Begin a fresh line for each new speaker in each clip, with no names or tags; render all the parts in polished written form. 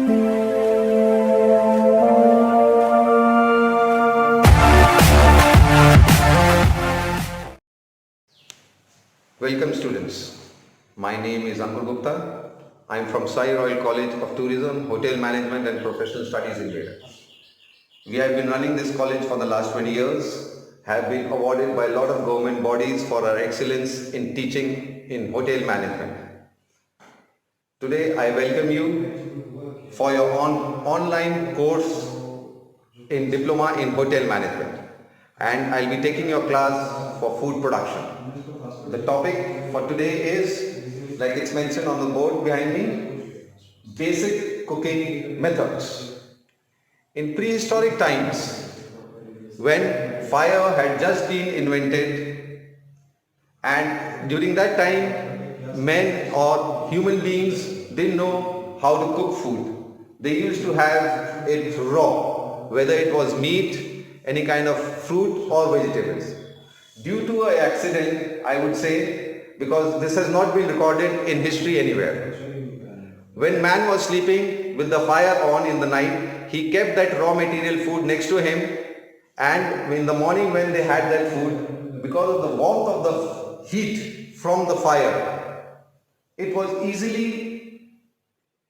Welcome students. My name is Ankur Gupta. I am from Royale College of Tourism, Hotel Management and Professional Studies in Meerut. We have been running this college for the last 20 years, have been awarded by a lot of government bodies for our excellence in teaching in hotel management. Today I welcome you for your online course in Diploma in Hotel Management, and I'll be taking your class for food production. The topic for today is, like it's mentioned on the board behind me, basic cooking methods. In prehistoric times, when fire had just been invented, and during that time men or human beings didn't know how to cook food. They used to have it raw, whether it was meat, any kind of fruit or vegetables. Due to an accident, I would say, because this has not been recorded in history anywhere. When man was sleeping with the fire on in the night, he kept that raw material food next to him, and in the morning when they had that food, because of the warmth of the heat from the fire, it was easily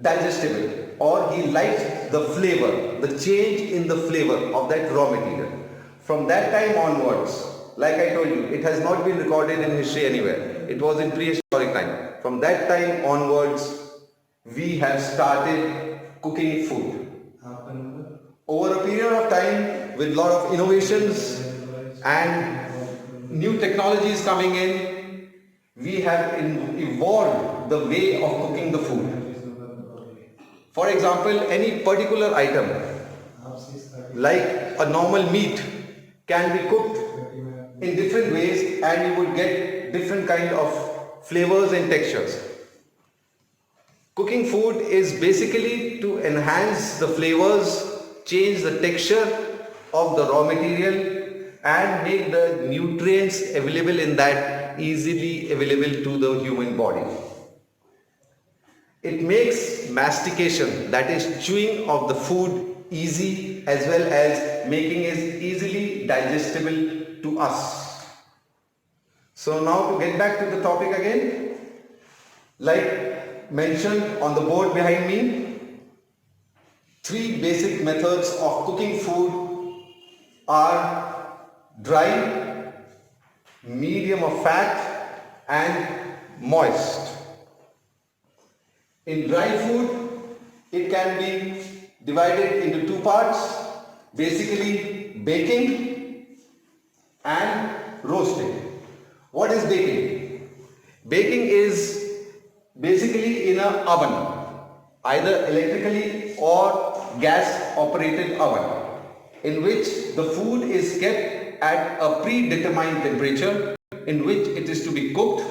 digestible, or he liked the flavor, the change in the flavor of that raw material. From that time onwards, like I told you, it has not been recorded in history anywhere. It was in prehistoric time. From that time onwards, we have started cooking food. Over a period of time, with a lot of innovations and new technologies coming in, we have evolved the way of cooking the food. For example, any particular item, like a normal meat, can be cooked in different ways, and you would get different kind of flavors and textures. Cooking food is basically to enhance the flavors, change the texture of the raw material, and make the nutrients available in that easily available to the human body. It makes mastication, that is chewing of the food, easy, as well as making it easily digestible to us. So now to get back to the topic again, like mentioned on the board behind me, three basic methods of cooking food are dry, medium of fat, and moist. In dry food, it can be divided into two parts, basically baking and roasting. What is baking? Baking is basically in an oven, either electrically or gas operated oven, in which the food is kept at a predetermined temperature in which it is to be cooked,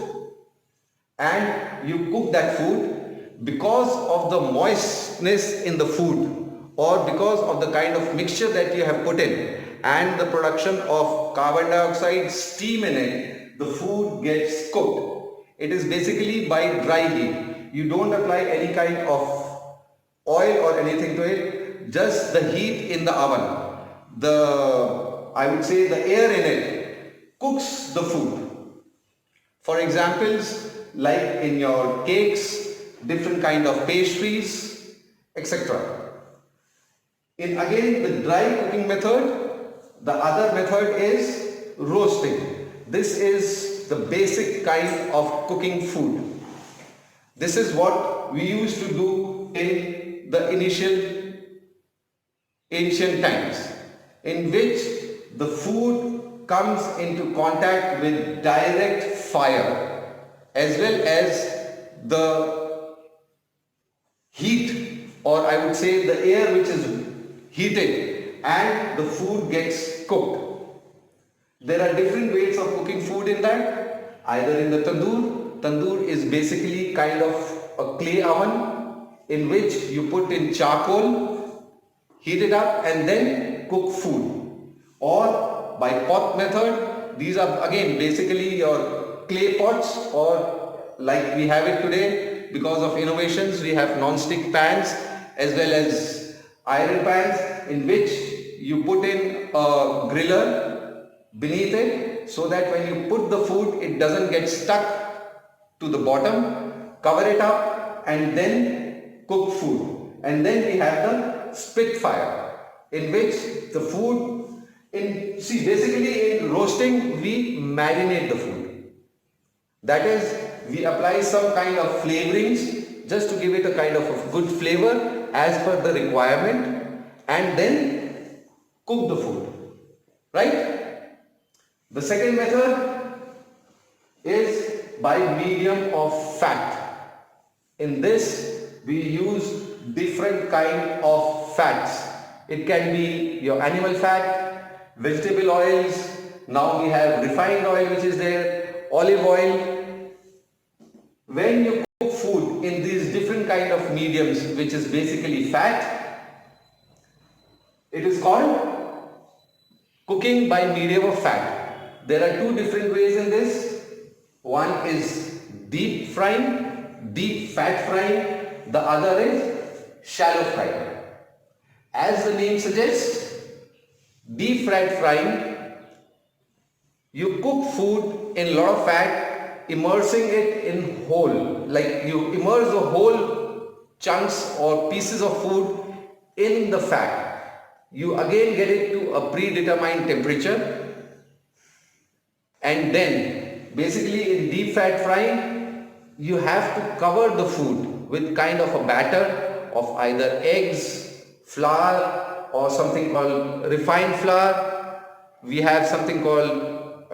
and you cook that food. Because of the moistness in the food, or because of the kind of mixture that you have put in, and the production of carbon dioxide, steam in it, the food gets cooked. It is basically by dry heat. You don't apply any kind of oil or anything to it, just the heat in the oven. I would say the air in it cooks the food. For examples, like in your cakes, different kind of pastries, etc. In again the dry cooking method, the other method is roasting. This is the basic kind of cooking food. This is what we used to do in the initial ancient times, in which the food comes into contact with direct fire as well as the heat, or I would say the air which is heated, and the food gets cooked. There are different ways of cooking food in that, either in the tandoor. Tandoor is basically kind of a clay oven in which you put in charcoal, heat it up and then cook food. Or by pot method, these are again basically your clay pots, or like we have it today, because of innovations we have non-stick pans as well as iron pans, in which you put in a griller beneath it, so that when you put the food, it doesn't get stuck to the bottom. Cover it up and then cook food. And then we have the spitfire, in which the food, basically in roasting we marinate the food. That is, we apply some kind of flavorings just to give it a kind of a good flavor as per the requirement, and then cook the food, right? The second method is by medium of fat. In this we use different kind of fats. It can be your animal fat, vegetable oils, now we have refined oil which is there, olive oil. When you cook food in these different kind of mediums, which is basically fat, it is called cooking by medium of fat. There are two different ways in this. One is deep frying, deep fat frying. The other is shallow frying. As the name suggests, deep fat frying, you cook food in a lot of fat, immersing it in whole, like you immerse the whole chunks or pieces of food in the fat. You again get it to a predetermined temperature, and then basically in deep fat frying you have to cover the food with kind of a batter of either eggs, flour, or something called refined flour. We have something called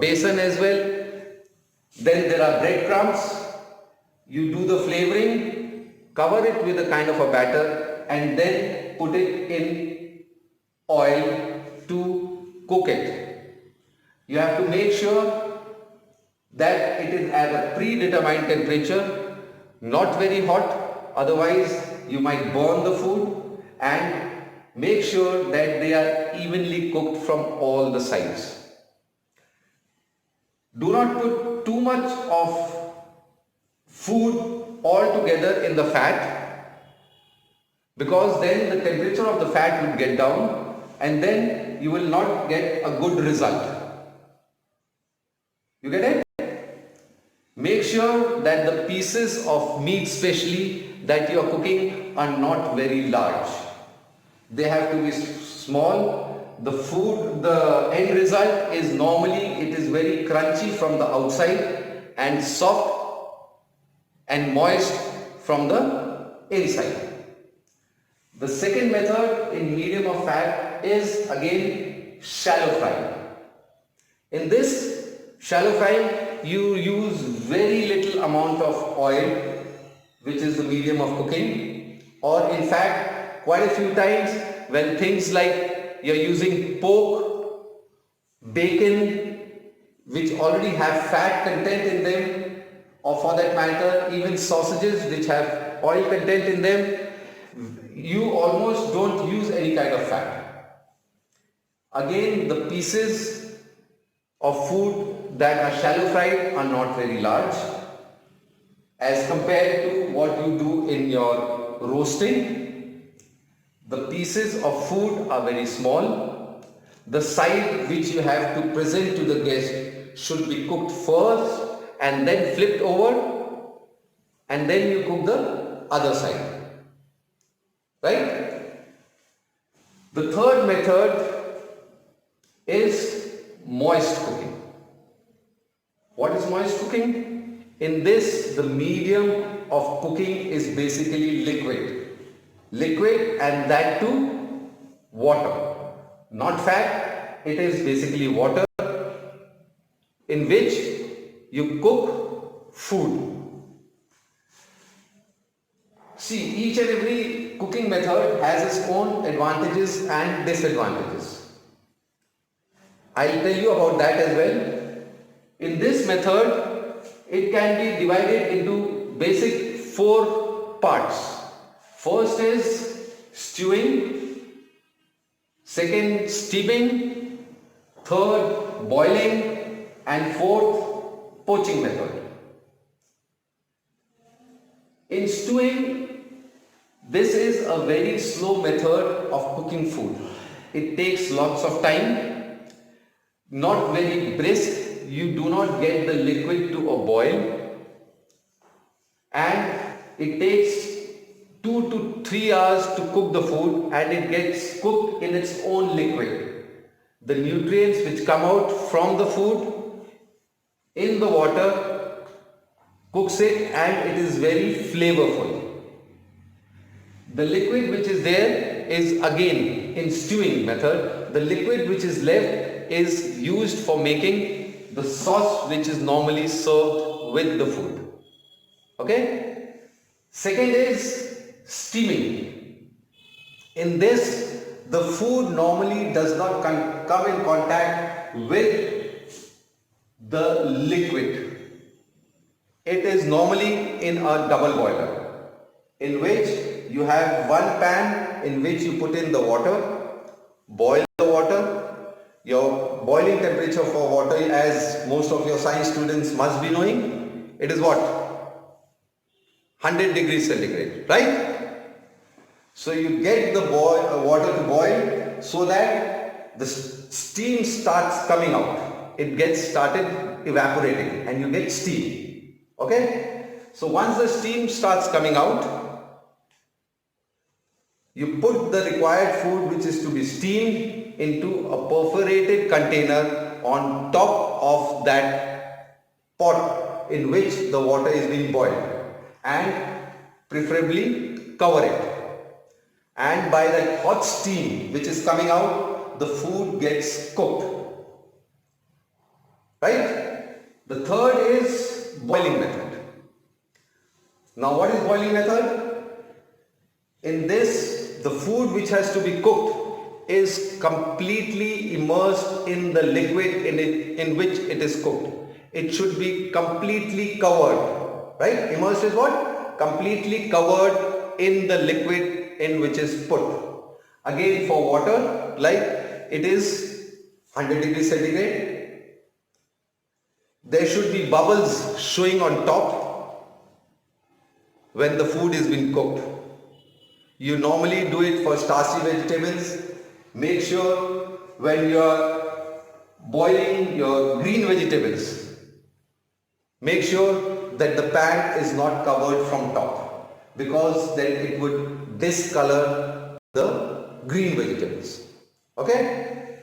besan as well. Then there are breadcrumbs. You do the flavoring, cover it with a kind of a batter, and then put it in oil to cook it. You have to make sure that it is at a predetermined temperature, not very hot, otherwise you might burn the food, and make sure that they are evenly cooked from all the sides. Do not put too much of food all together in the fat, because then the temperature of the fat will get down and then you will not get a good result. You get it? Make sure that the pieces of meat especially that you are cooking are not very large. They have to be small. The food, the end result is normally it is very crunchy from the outside and soft and moist from the inside. The second method in medium of fat is again shallow frying. In this shallow frying you use very little amount of oil, which is the medium of cooking, or in fact quite a few times when things like you're using pork, bacon, which already have fat content in them, or for that matter even sausages which have oil content in them, you almost don't use any kind of fat. Again, the pieces of food that are shallow fried are not very large as compared to what you do in your roasting. The pieces of food are very small. The side which you have to present to the guest should be cooked first and then flipped over, and then you cook the other side. Right? The third method is moist cooking. What is moist cooking? In this, the medium of cooking is basically liquid. Liquid, and that too water, not fat. It is basically water in which you cook food. See, each and every cooking method has its own advantages and disadvantages. I'll tell you about that as well. In this method, it can be divided into basic 4 parts. First is stewing, second steaming, third boiling, and fourth poaching method. In stewing, This is a very slow method of cooking food. It takes lots of time, not very brisk. You do not get the liquid to a boil, and it takes 2 to 3 hours to cook the food, and it gets cooked in its own liquid. The nutrients which come out from the food in the water cooks it, and it is very flavorful. The liquid which is there is again in stewing method. The liquid which is left is used for making the sauce which is normally served with the food. Okay? Second is steaming. In this, the food normally does not come in contact with the liquid. It is normally in a double boiler, in which you have one pan in which you put in the water, boil the water. Your boiling temperature for water, as most of your science students must be knowing, it is what? 100 degrees centigrade, right? So you get the water to boil so that the steam starts coming out. It gets started evaporating and you get steam. Okay? So once the steam starts coming out, you put the required food which is to be steamed into a perforated container on top of that pot in which the water is being boiled, and preferably cover it. And by that hot steam which is coming out, the food gets cooked. Right? The third is boiling method. Now what is boiling method? In this, the food which has to be cooked is completely immersed in the liquid in which it is cooked. It should be completely covered. Right? Immersed is what? Completely covered in the liquid in which is put. Again, for water, like it is 100 degrees centigrade. There should be bubbles showing on top when the food is being cooked. You normally do it for starchy vegetables. Make sure when you are boiling your green vegetables, make sure that the pan is not covered from top, because then it would discolor the green vegetables. Okay?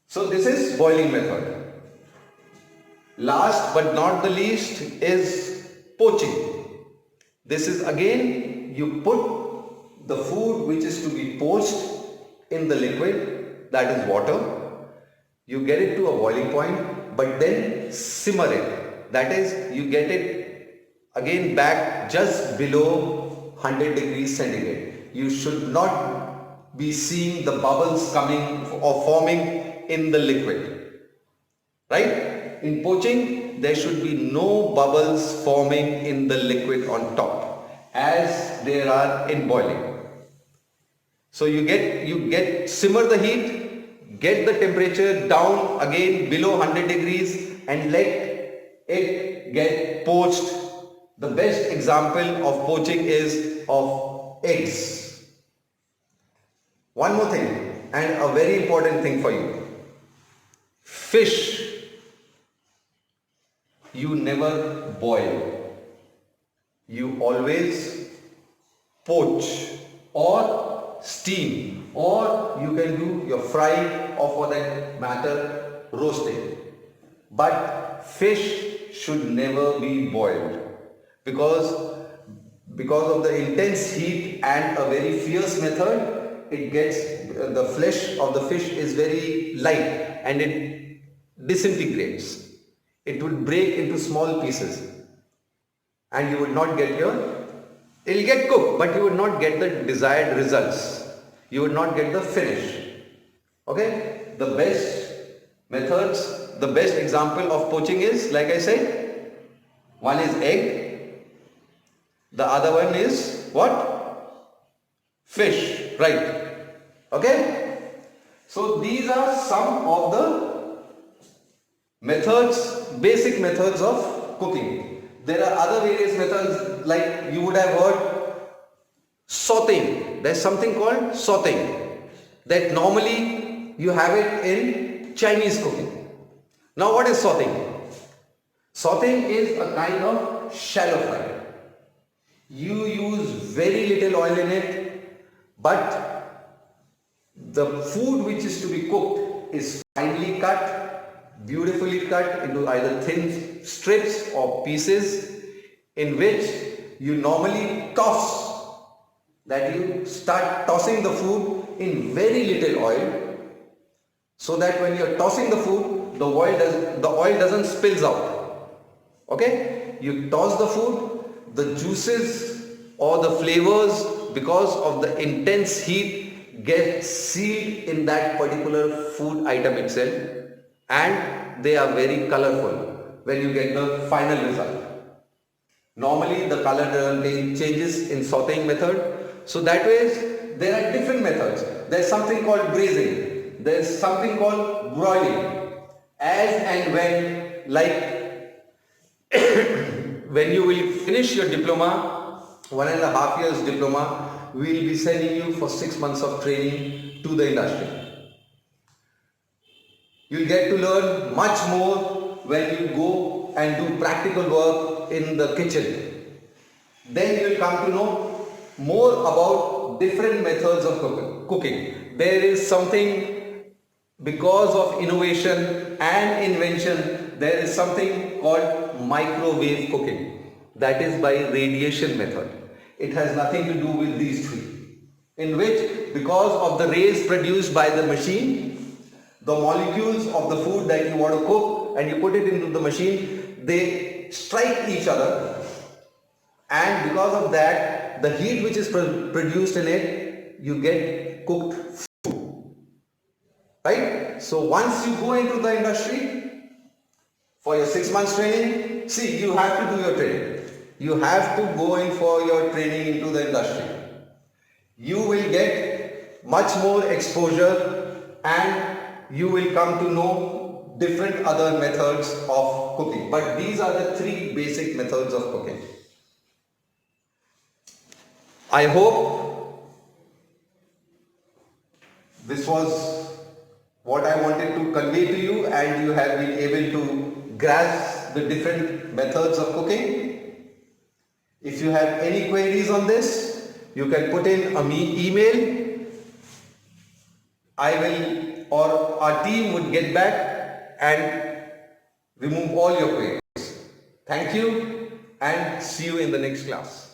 So this is boiling method. Last but not the least is poaching. This is again, you put the food which is to be poached in the liquid, that is water. You get it to a boiling point, but then simmer it. That is, you get it again back just below 100 degrees centigrade. You should not be seeing the bubbles coming or forming in the liquid. Right? In poaching, there should be no bubbles forming in the liquid on top, as there are in boiling. So you get simmer the heat, get the temperature down again below 100 degrees and let it get poached. The best example of poaching is of eggs. One more thing, and a very important thing for you. Fish, you never boil. You always poach or steam, or you can do your fry, or for that matter roasting. But fish should never be boiled, because of the intense heat and a very fierce method, it gets the flesh of the fish is very light and it disintegrates. It would break into small pieces and you would not get it will get cooked, but you would not get the desired results. You would not get the finish. Okay? The best methods, the best example of poaching is, like I said, one is egg, the other one is what? Fish, right? Okay? So these are some of the methods, basic methods of cooking. There are other various methods, like you would have heard Sauteing. There's something called sauteing that normally you have it in Chinese cooking. Now what is sauteing? Sauteing is a kind of shallow fry. You use very little oil in it, but the food which is to be cooked is finely cut, beautifully cut into either thin strips or pieces, in which you normally toss, that you start tossing the food in very little oil, so that when you're tossing the food, the oil doesn't spills out. Okay, you toss the food, the juices or the flavors, because of the intense heat, get sealed in that particular food item itself, and they are very colorful when you get the final result. Normally the color changes in sauteing method, so that way there are different methods. There is something called braising, there is something called broiling. As and when, like when you will finish your diploma, 1.5 years diploma, we will be sending you for 6 months of training to the industry. You will get to learn much more when you go and do practical work in the kitchen. Then you will come to know more about different methods of cooking. There is something, because of innovation and invention, there is something called microwave cooking, that is by radiation method. It has nothing to do with these three, in which, because of the rays produced by the machine, the molecules of the food that you want to cook and you put it into the machine, they strike each other, and because of that, the heat which is produced in it, you get cooked food, right? So once you go into the industry, for your 6 months training, see, you have to do your training. You have to go in for your training into the industry. You will get much more exposure and you will come to know different other methods of cooking. But these are the three basic methods of cooking. I hope this was what I wanted to convey to you, and you have been able to grasp the different methods of cooking. If you have any queries on this, you can put in an email. I will, or our team would get back and remove all your queries. Thank you, and see you in the next class.